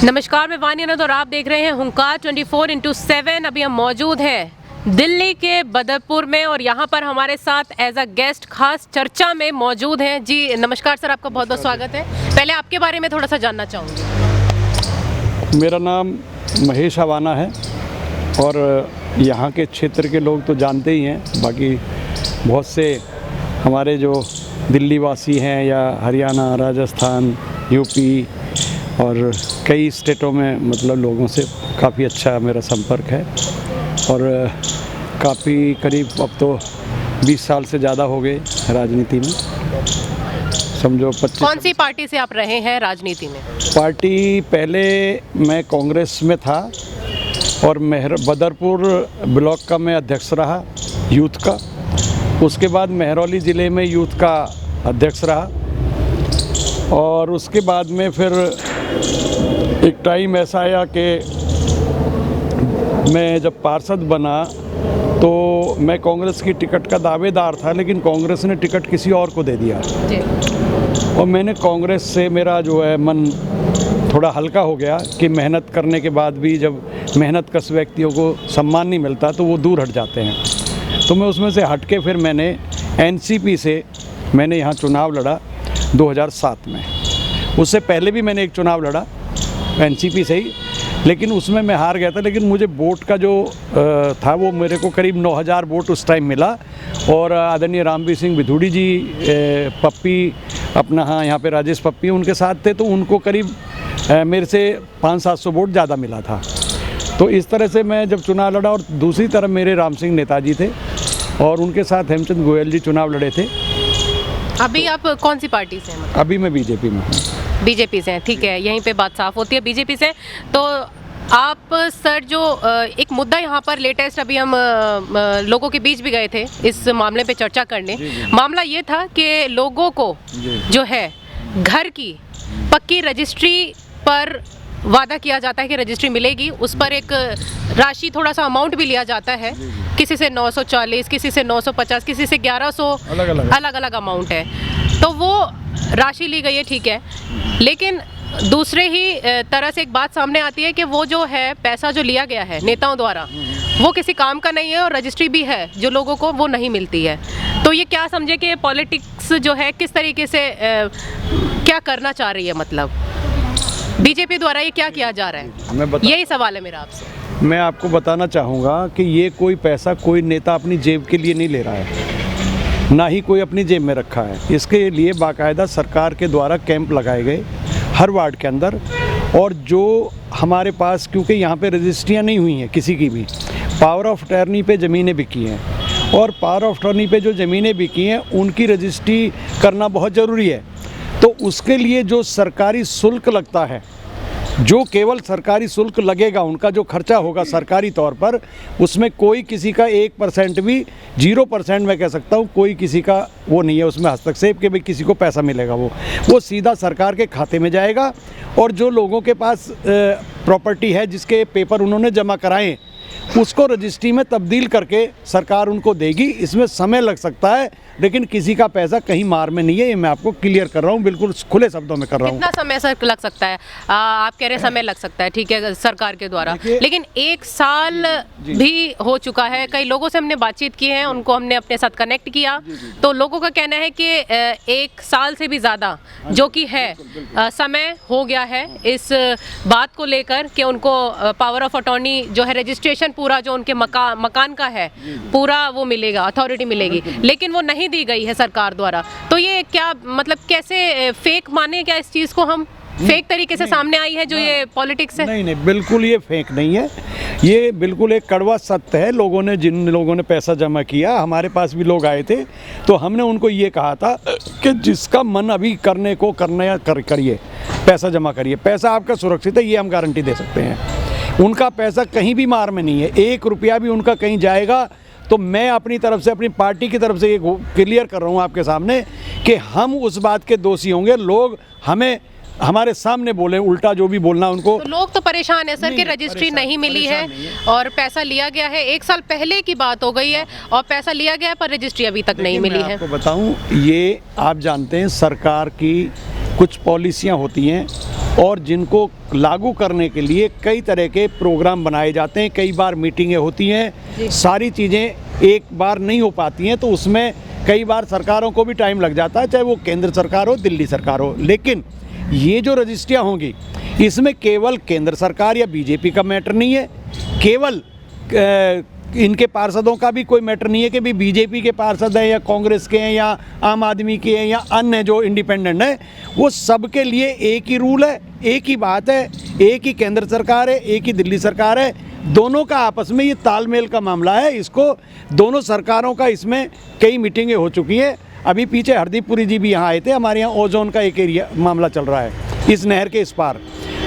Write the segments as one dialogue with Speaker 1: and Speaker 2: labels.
Speaker 1: नमस्कार, मैं वानी अनंत और आप देख रहे हैं हुंकार 24/7। अभी हम मौजूद हैं दिल्ली के बदरपुर में और यहाँ पर हमारे साथ एज अ गेस्ट खास चर्चा में मौजूद हैं। जी नमस्कार सर, आपका बहुत बहुत स्वागत है। पहले आपके बारे में थोड़ा सा जानना चाहूँगी।
Speaker 2: मेरा नाम महेश अवाना है और यहाँ के क्षेत्र के लोग तो जानते ही हैं, बाकी बहुत से हमारे जो दिल्ली वासी हैं या हरियाणा, राजस्थान, यूपी और कई स्टेटों में मतलब लोगों से काफ़ी अच्छा मेरा संपर्क है और काफ़ी करीब अब तो 20 साल से ज़्यादा हो गए राजनीति में, समझो 25।
Speaker 1: कौन सी पार्टी से आप रहे हैं राजनीति में?
Speaker 2: पार्टी पहले मैं कांग्रेस में था और बदरपुर ब्लॉक का मैं अध्यक्ष रहा यूथ का। उसके बाद महरौली ज़िले में यूथ का अध्यक्ष रहा और उसके बाद में फिर एक टाइम ऐसा आया कि मैं जब पार्षद बना तो मैं कांग्रेस की टिकट का दावेदार था, लेकिन कांग्रेस ने टिकट किसी और को दे दिया और मैंने कांग्रेस से मेरा जो है मन थोड़ा हल्का हो गया कि मेहनत करने के बाद भी जब मेहनतकश व्यक्तियों को सम्मान नहीं मिलता तो वो दूर हट जाते हैं। तो मैं उसमें से हट के फिर मैंने एनसीपी से मैंने यहाँ चुनाव लड़ा 2007 में। उससे पहले भी मैंने एक चुनाव लड़ा एनसीपी से ही, लेकिन उसमें मैं हार गया था। लेकिन मुझे वोट का जो था वो मेरे को करीब 9000 वोट उस टाइम मिला और आदरणीय रामवीर सिंह बिधूड़ी जी, पप्पी अपना हाँ यहाँ पे राजेश पप्पी उनके साथ थे, तो उनको करीब मेरे से 500-700 वोट ज़्यादा मिला था। तो इस तरह से मैं जब चुनाव लड़ा और दूसरी तरफ मेरे राम सिंह नेताजी थे और उनके साथ हेमचंद गोयल जी चुनाव लड़े थे।
Speaker 1: अभी आप कौन सी पार्टी से हैं?
Speaker 2: अभी मैं बीजेपी में हूँ।
Speaker 1: बीजेपी से हैं, ठीक है, यहीं पे बात साफ होती है, बीजेपी से। तो आप सर जो एक मुद्दा यहाँ पर लेटेस्ट अभी हम लोगों के बीच भी गए थे इस मामले पे चर्चा करने। मामला ये था कि लोगों को जो है घर की पक्की रजिस्ट्री पर वादा किया जाता है कि रजिस्ट्री मिलेगी, उस पर एक राशि थोड़ा सा अमाउंट भी लिया जाता है, किसी से 940, किसी से 950, किसी से 1100, अलग अलग अमाउंट है। तो वो राशि ली गई है, ठीक है, लेकिन दूसरे ही तरह से एक बात सामने आती है कि वो जो है पैसा जो लिया गया है नेताओं द्वारा वो किसी काम का नहीं है और रजिस्ट्री भी है जो लोगों को वो नहीं मिलती है। तो ये क्या समझे कि पॉलिटिक्स जो है किस तरीके से क्या करना चाह रही है, मतलब बीजेपी द्वारा ये क्या किया जा रहा है, यही सवाल है मेरा आपसे।
Speaker 2: मैं आपको बताना चाहूँगा कि ये कोई पैसा कोई नेता अपनी जेब के लिए नहीं ले रहा है, ना ही कोई अपनी जेब में रखा है। इसके लिए बाकायदा सरकार के द्वारा कैंप लगाए गए हर वार्ड के अंदर, और जो हमारे पास क्योंकि यहाँ पे रजिस्ट्रियाँ नहीं हुई हैं किसी की भी, पावर ऑफ अटर्नी पे ज़मीनें बिकी हैं और पावर ऑफ अटर्नी पे जो ज़मीनें बिकी हैं उनकी रजिस्ट्री करना बहुत ज़रूरी है। तो उसके लिए जो सरकारी शुल्क लगता है, जो केवल सरकारी शुल्क लगेगा, उनका जो खर्चा होगा सरकारी तौर पर, उसमें कोई किसी का 1% भी 0% मैं कह सकता हूँ कोई किसी का वो नहीं है उसमें हस्तक्षेप के भी किसी को पैसा मिलेगा। वो सीधा सरकार के खाते में जाएगा और जो लोगों के पास प्रॉपर्टी है जिसके पेपर उन्होंने जमा कराएं उसको रजिस्ट्री में तब्दील करके सरकार उनको देगी। इसमें समय लग सकता है लेकिन किसी का पैसा कहीं मार में नहीं है, ये मैं आपको क्लियर कर रहा हूँ, बिल्कुल खुले शब्दों में कर रहा हूँ।
Speaker 1: कितना समय सर लग सकता है? आप कह रहे हैं समय लग सकता है, ठीक है, सरकार के द्वारा, लेकिन 1 साल भी हो चुका है। कई लोगों से हमने बातचीत की है, उनको हमने अपने साथ कनेक्ट किया, तो लोगों का कहना है कि 1 साल से भी ज़्यादा जो कि है समय हो गया है इस बात को लेकर कि उनको पावर ऑफ अटॉर्नी जो है रजिस्ट्रेशन पूरा जो उनके मकान का है पूरा वो मिलेगा, अथॉरिटी मिलेगी, लेकिन वो नहीं दी गई है सरकार द्वारा। तो ये क्या मतलब कैसे फेक माने, क्या इस चीज़ को हम फेक तरीके से सामने आई है जो ये पॉलिटिक्स है? नहीं,
Speaker 2: बिल्कुल ये फेक नहीं है, ये बिल्कुल एक कड़वा सत्य है। लोगों ने जिन लोगों ने पैसा जमा किया, हमारे पास भी लोग आए थे, तो हमने उनको ये कहा था कि जिसका मन अभी करने को करिए, पैसा जमा करिए, पैसा आपका सुरक्षित है, ये हम गारंटी दे सकते हैं। उनका पैसा कहीं भी मार में नहीं है, 1 रुपया भी उनका कहीं जाएगा तो मैं अपनी तरफ से, अपनी पार्टी की तरफ से ये क्लियर कर रहा हूँ आपके सामने कि हम उस बात के दोषी होंगे। लोग हमें हमारे सामने बोले उल्टा जो भी बोलना उनको।
Speaker 1: तो लोग तो परेशान है सर कि रजिस्ट्री नहीं मिली है और पैसा लिया गया है। 1 साल पहले की बात हो गई है और पैसा लिया गया है पर रजिस्ट्री अभी तक नहीं मिली है।
Speaker 2: आपको बताऊं, ये आप जानते हैं सरकार की कुछ पॉलिसियां होती हैं और जिनको लागू करने के लिए कई तरह के प्रोग्राम बनाए जाते हैं, कई बार मीटिंगें होती हैं, सारी चीज़ें एक बार नहीं हो पाती हैं, तो उसमें कई बार सरकारों को भी टाइम लग जाता है, चाहे वो केंद्र सरकार हो, दिल्ली सरकार हो। लेकिन ये जो रजिस्ट्रियाँ होंगी, इसमें केवल केंद्र सरकार या बीजेपी का मैटर नहीं है, केवल इनके पार्षदों का भी कोई मैटर नहीं है कि भी बीजेपी के पार्षद हैं या कांग्रेस के हैं या आम आदमी के हैं या अन्य जो इंडिपेंडेंट हैं, वो सबके लिए एक ही रूल है, एक ही बात है, एक ही केंद्र सरकार है, एक ही दिल्ली सरकार है। दोनों का आपस में ये तालमेल का मामला है। इसको दोनों सरकारों का इसमें कई मीटिंगें हो चुकी हैं। अभी पीछे हरदीप पुरी जी भी यहाँ आए थे, हमारे यहाँ ओजोन का एक एरिया मामला चल रहा है इस नहर के इस पार,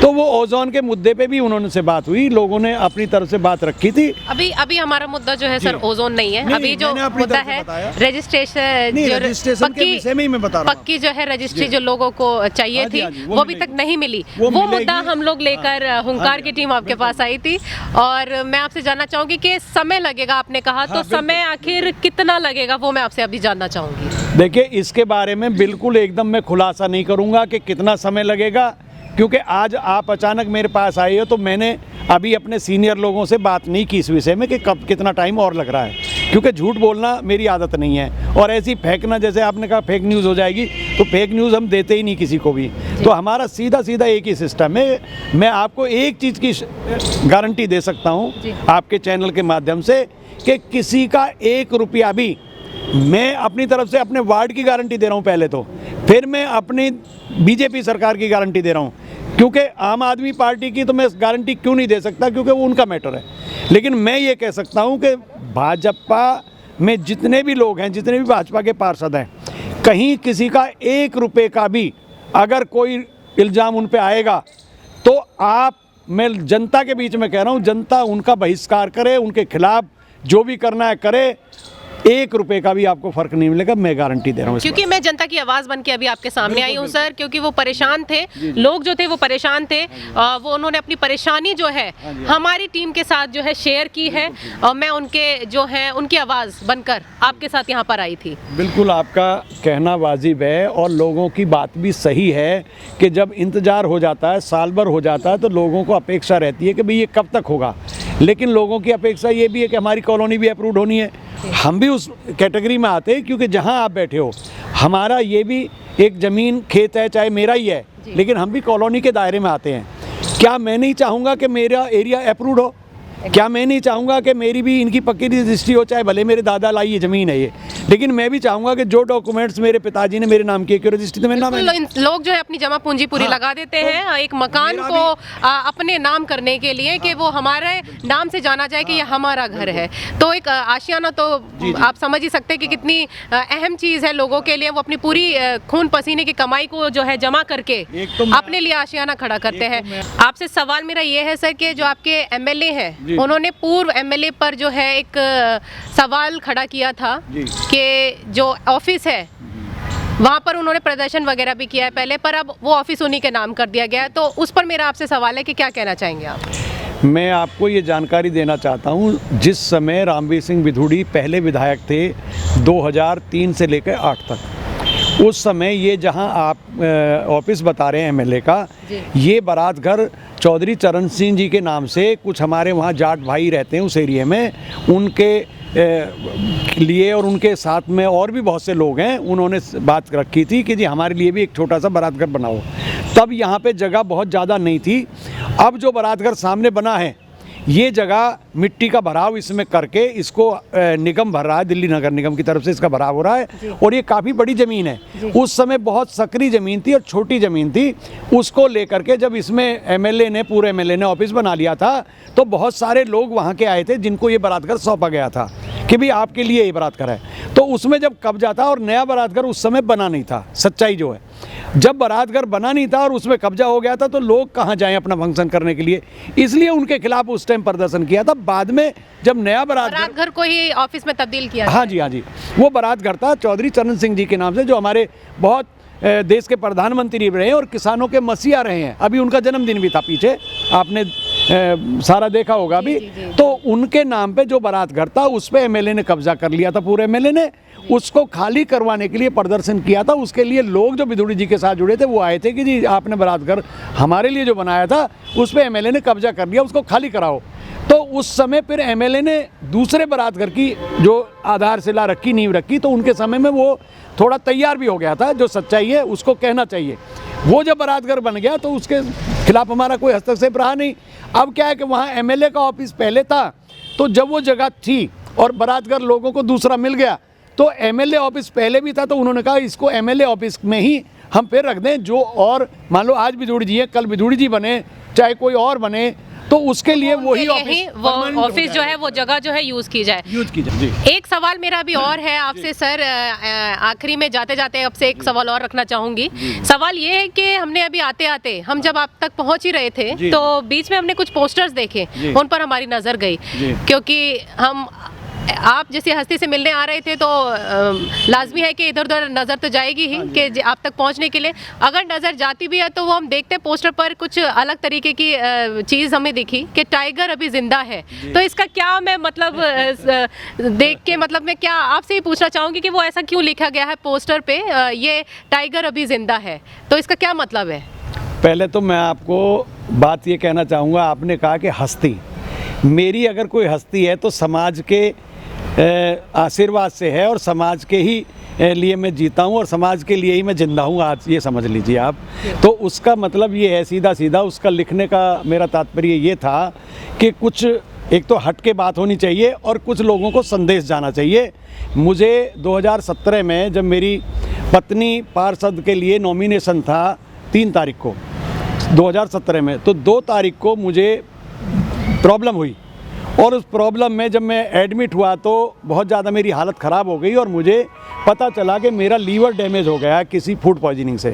Speaker 2: तो वो ओजोन के मुद्दे पे भी उन्होंने से बात हुई, लोगों ने अपनी तरफ से बात रखी थी।
Speaker 1: अभी हमारा मुद्दा जो है सर ओजोन नहीं है, अभी जो मुद्दा है रजिस्ट्रेशन
Speaker 2: के विषय में ही मैं बता रहा हूं।
Speaker 1: पक्की जो है रजिस्ट्री जो लोगों को चाहिए थी वो अभी तक नहीं मिली, वो मुद्दा हम लोग लेकर हुंकार की टीम आपके पास आई थी। और मैं आपसे जानना चाहूंगी कि समय लगेगा, आपने कहा, तो समय आखिर कितना लगेगा वो मैं आपसे अभी जानना चाहूंगी।
Speaker 2: देखिए, इसके बारे में बिल्कुल एकदम मैं खुलासा नहीं करूंगा कि कितना समय लगेगा, क्योंकि आज आप अचानक मेरे पास आए हो, तो मैंने अभी अपने सीनियर लोगों से बात नहीं की इस विषय में कि कब कितना टाइम और लग रहा है, क्योंकि झूठ बोलना मेरी आदत नहीं है और ऐसी फेंकना, जैसे आपने कहा फेक न्यूज़ हो जाएगी, तो फेक न्यूज़ हम देते ही नहीं किसी को भी। तो हमारा सीधा सीधा एक ही सिस्टम है। मैं आपको एक चीज़ की गारंटी दे सकता हूँ आपके चैनल के माध्यम से कि किसी का 1 रुपया भी, मैं अपनी तरफ से अपने वार्ड की गारंटी दे रहा हूँ पहले तो, फिर मैं अपनी बीजेपी सरकार की गारंटी दे रहा हूँ, क्योंकि आम आदमी पार्टी की तो मैं गारंटी क्यों नहीं दे सकता, क्योंकि वो उनका मैटर है। लेकिन मैं ये कह सकता हूँ कि भाजपा में जितने भी लोग हैं, जितने भी भाजपा के पार्षद हैं, कहीं किसी का 1 रुपये का भी अगर कोई इल्ज़ाम उन पे आएगा, तो मैं जनता के बीच में कह रहा हूँ, जनता उनका बहिष्कार करे, उनके खिलाफ जो भी करना है करे, 1 रुपये का भी आपको फर्क नहीं मिलेगा, मैं गारंटी दे रहा हूँ।
Speaker 1: क्योंकि मैं जनता की आवाज़ बन के अभी आपके सामने आई हूँ सर, क्योंकि वो परेशान थे, लोग जो थे वो परेशान थे, वो उन्होंने अपनी परेशानी जो है हमारी टीम के साथ जो है शेयर की है, और मैं उनके जो है उनकी आवाज़ बनकर आपके साथ यहाँ पर आई थी।
Speaker 2: बिल्कुल, आपका कहना वाजिब है और लोगों की बात भी सही है कि जब इंतज़ार हो जाता है, साल भर हो जाता है, तो लोगों को अपेक्षा रहती है कि भाई ये कब तक होगा। लेकिन लोगों की अपेक्षा ये भी है कि हमारी कॉलोनी भी अप्रूव होनी है। हम भी उस कैटेगरी में आते हैं, क्योंकि जहां आप बैठे हो, हमारा ये भी एक ज़मीन खेत है, चाहे मेरा ही है, लेकिन हम भी कॉलोनी के दायरे में आते हैं। क्या मैं नहीं चाहूँगा कि मेरा एरिया अप्रूव हो? क्या मैं नहीं चाहूँगा कि मेरी भी इनकी पक्की रजिस्ट्री हो, चाहे भले मेरे दादा लाई ये ज़मीन है ये, लेकिन मैं भी चाहूँगा कि जो डॉक्यूमेंट्स मेरे पिताजी ने मेरे नाम किए, क्यों रजिस्ट्री तो मेरे नाम है।
Speaker 1: लोग जो है अपनी जमा पूंजी पूरी लगा देते हैं एक मकान को अपने नाम करने के लिए, कि वो हमारे नाम से जाना जाए कि ये हमारा घर है। तो एक आशियाना, तो आप समझ ही सकते हैं कि कितनी अहम चीज़ है लोगों के लिए। वो अपनी पूरी खून पसीने की कमाई को जो है जमा करके अपने लिए आशियाना खड़ा करते हैं। आपसे सवाल मेरा ये है सर कि जो आपके MLA हैं, उन्होंने पूर्व MLA पर जो है एक सवाल खड़ा किया था कि जो ऑफिस है वहाँ पर उन्होंने प्रदर्शन वगैरह भी किया है पहले, पर अब वो ऑफिस उन्हीं के नाम कर दिया गया है। तो उस पर मेरा आपसे सवाल है कि क्या कहना चाहेंगे आप?
Speaker 2: मैं आपको ये जानकारी देना चाहता हूँ, जिस समय रामवीर सिंह विधुड़ी पहले विधायक थे 2003 से लेकर 8 तक, उस समय ये जहां आप ऑफिस बता रहे हैं MLA का, ये बारात घर चौधरी चरण सिंह जी के नाम से, कुछ हमारे वहाँ जाट भाई रहते हैं उस एरिया में, उनके लिए और उनके साथ में और भी बहुत से लोग हैं, उन्होंने बात रखी थी कि जी हमारे लिए भी एक छोटा सा बारात घर बनाओ। तब यहाँ पे जगह बहुत ज़्यादा नहीं थी। अब जो बारात घर सामने बना है, ये जगह मिट्टी का भराव इसमें करके इसको निगम भर रहा है, दिल्ली नगर निगम की तरफ से इसका भराव हो रहा है, और ये काफ़ी बड़ी ज़मीन है। उस समय बहुत सकरी ज़मीन थी और छोटी ज़मीन थी, उसको लेकर के जब इसमें पूरे MLA ने ऑफिस बना लिया था, तो बहुत सारे लोग वहाँ के आए थे जिनको ये बारात घर सौंपा गया था कि भाई आपके लिए ये बारात घर है। तो उसमें जब कब्जा था, और नया बारात घर उस समय बना नहीं था, सच्चाई जो है, जब बारात घर बना नहीं था और उसमें कब्जा हो गया था, तो लोग कहाँ जाएं अपना फंक्शन करने के लिए, इसलिए उनके खिलाफ उस टाइम प्रदर्शन किया था। बाद में जब नया बारात
Speaker 1: घर को ही ऑफिस में तब्दील किया,
Speaker 2: हाँ जी, वो बारात घर था चौधरी चरण सिंह जी के नाम से, जो हमारे बहुत देश के प्रधानमंत्री रहे हैं और किसानों के मसीहा रहे हैं। अभी उनका जन्मदिन भी था पीछे, आपने सारा देखा होगा अभी। तो उनके नाम पे जो बारात घर था उस पे एमएलए ने कब्जा कर लिया था, पूरे एमएलए ने उसको खाली करवाने के लिए प्रदर्शन किया था। उसके लिए लोग जो बिधूड़ी जी के साथ जुड़े थे वो आए थे कि जी आपने बारात घर हमारे लिए जो बनाया था उस पे एमएलए ने कब्जा कर लिया, उसको खाली कराओ। तो उस समय फिर एमएलए ने दूसरे बारात घर की जो आधारशिला रखी, नींव रखी, तो उनके समय में वो थोड़ा तैयार भी हो गया था। जो सच्चाई है उसको कहना चाहिए। वो जब बारात घर बन गया तो उसके खिलाफ हमारा कोई हस्तक्षेप रहा नहीं। अब क्या है कि वहाँ एमएलए का ऑफिस पहले था, तो जब वो जगह थी और बारात घर लोगों को दूसरा मिल गया तो एमएलए ऑफिस पहले भी था, तो उन्होंने कहा इसको एमएलए ऑफिस में ही हम फिर रख दें। जो और मान लो आज बिधूड़ी जी है, कल बिधूड़ी जी बने, चाहे कोई और बने, तो उसके लिए वही
Speaker 1: ऑफिस जो है वो जगह जो है यूज की जाए जी। एक सवाल मेरा भी और है आपसे सर, आखिरी में जाते जाते आपसे एक सवाल और रखना चाहूंगी। सवाल ये है कि हमने अभी आते आते हम जब आप तक पहुंच ही रहे थे तो बीच में हमने कुछ पोस्टर्स देखे, उन पर हमारी नजर गई, क्योंकि हम आप जैसी हस्ती से मिलने आ रहे थे तो लाजमी है कि इधर उधर नज़र तो जाएगी ही कि आप तक पहुंचने के लिए। अगर नज़र जाती भी है तो वो हम देखते पोस्टर पर कुछ अलग तरीके की चीज़ हमें दिखी कि टाइगर अभी जिंदा है। तो इसका क्या मैं मतलब देख के मतलब मैं क्या आपसे ही पूछना चाहूँगी कि वो ऐसा क्यों लिखा गया है पोस्टर पे, ये टाइगर अभी जिंदा है, तो इसका क्या मतलब है?
Speaker 2: पहले तो मैं आपको बात ये कहना चाहूँगा, आपने कहा कि हस्ती, मेरी अगर कोई हस्ती है तो समाज के आशीर्वाद से है और समाज के ही लिए मैं जीता हूँ और समाज के लिए ही मैं जिंदा हूँ आज, ये समझ लीजिए आप। तो उसका मतलब ये है सीधा सीधा, उसका लिखने का मेरा तात्पर्य ये था कि कुछ एक तो हट के बात होनी चाहिए और कुछ लोगों को संदेश जाना चाहिए। मुझे 2017 में जब मेरी पत्नी पार्षद के लिए नॉमिनेशन था 3 तारीख को 2017 में, तो 2 तारीख को मुझे प्रॉब्लम हुई और उस प्रॉब्लम में जब मैं एडमिट हुआ तो बहुत ज़्यादा मेरी हालत ख़राब हो गई और मुझे पता चला कि मेरा लीवर डैमेज हो गया किसी फूड पॉइजनिंग से।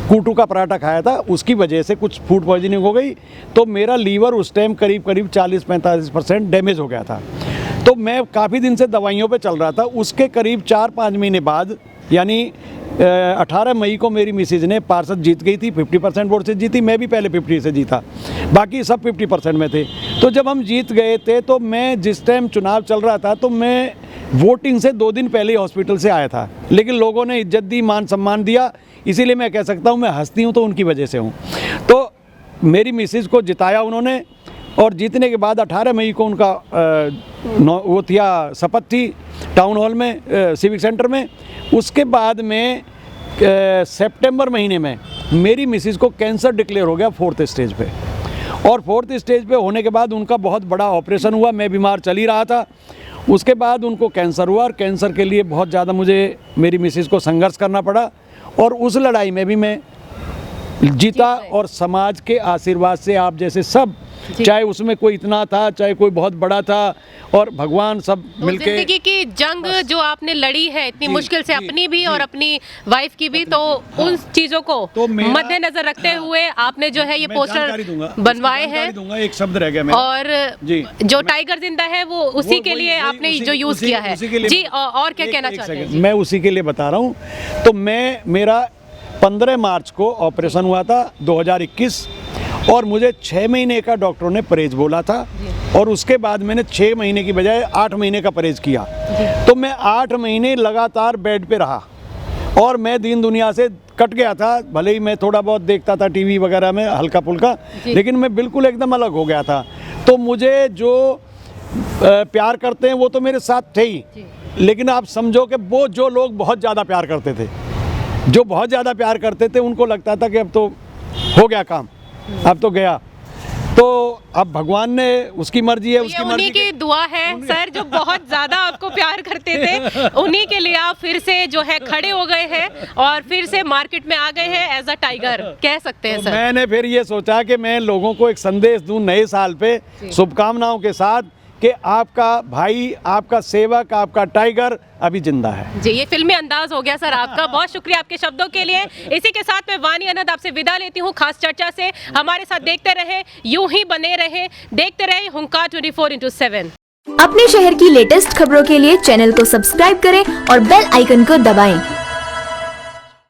Speaker 2: कूटू का पराठा खाया था, उसकी वजह से कुछ फूड पॉइजनिंग हो गई, तो मेरा लीवर उस टाइम करीब 40-45% डैमेज हो गया था। तो मैं काफ़ी दिन से दवाइयों पे चल रहा था। उसके करीब 4-5 महीने बाद यानी 18 मई को मेरी मिसेज ने पार्षद जीत गई थी, 50% वोट से जीती, मैं भी पहले 50 से जीता, बाकी सब 50% में थे। तो जब हम जीत गए थे तो मैं जिस टाइम चुनाव चल रहा था तो मैं वोटिंग से 2 दिन पहले ही हॉस्पिटल से आया था, लेकिन लोगों ने इज्जत दी, मान सम्मान दिया, इसीलिए मैं कह सकता हूँ मैं हस्ती हूँ तो उनकी वजह से हूँ। तो मेरी मिसेज को जिताया उन्होंने और जीतने के बाद 18 मई को उनका वो थिया शपथ थी टाउन हॉल में, सिविक सेंटर में। उसके बाद में सितंबर महीने में मेरी मिसेज को कैंसर डिक्लेयर हो गया 4th स्टेज पे, और 4th स्टेज पे होने के बाद उनका बहुत बड़ा ऑपरेशन हुआ। मैं बीमार चल ही रहा था, उसके बाद उनको कैंसर हुआ और कैंसर के लिए बहुत ज़्यादा मुझे मेरी मिसेज को संघर्ष करना पड़ा और उस लड़ाई में भी मैं जीता और समाज के आशीर्वाद से आप जैसे सब, चाहे उसमें कोई इतना था चाहे कोई बहुत बड़ा था, और भगवान सब मिलके
Speaker 1: जिंदगी की जंग जो आपने लड़ी है इतनी मुश्किल से, अपनी भी और अपनी वाइफ की भी, तो उन चीजों को मद्देनजर रखते हुए आपने जो है ये पोस्टर बनवाए हैं।
Speaker 2: एक शब्द रह गया मेरा,
Speaker 1: और जो टाइगर जिंदा है वो उसी के लिए आपने जो यूज किया है जी। और क्या कहना चाहते हैं?
Speaker 2: मैं उसी के लिए बता रहा हूँ। तो मेरा 15 मार्च को ऑपरेशन हुआ था 2021 और मुझे 6 महीने का डॉक्टरों ने परहेज बोला था और उसके बाद मैंने 6 महीने की बजाय 8 महीने का परहेज किया। तो मैं 8 महीने लगातार बेड पे रहा और मैं दीन दुनिया से कट गया था। भले ही मैं थोड़ा बहुत देखता था टीवी वगैरह में हल्का फुल्का, लेकिन मैं बिल्कुल एकदम अलग हो गया था। तो मुझे जो प्यार करते हैं वो तो मेरे साथ थे ही, लेकिन आप समझो कि वो जो लोग बहुत ज़्यादा प्यार करते थे, जो बहुत ज़्यादा प्यार करते थे, उनको लगता था कि अब तो हो गया काम, अब तो गया। तो अब भगवान ने, उसकी मर्जी है, उसकी मर्जी,
Speaker 1: उन्हीं की दुआ है सर, जो बहुत ज्यादा आपको प्यार करते थे, उन्हीं के लिए आप फिर से जो है खड़े हो गए हैं और फिर से मार्केट में आ गए हैं एज अ टाइगर, कह सकते हैं
Speaker 2: तो
Speaker 1: सर।
Speaker 2: मैंने फिर ये सोचा कि मैं लोगों को एक संदेश दूं नए साल पे शुभकामनाओं के साथ कि आपका भाई, आपका सेवक, आपका टाइगर अभी जिंदा है
Speaker 1: जी। ये फिल्मी अंदाज हो गया सर आपका, बहुत शुक्रिया आपके शब्दों के लिए। इसी के साथ मैं वानी अनंत आपसे विदा लेती हूँ खास चर्चा से। हमारे साथ देखते रहे, यूं ही बने रहे, देखते रहे हुंकार 24/7।
Speaker 3: अपने शहर की लेटेस्ट खबरों के लिए चैनल को सब्सक्राइब करें और बेल आइकन को दबाएं।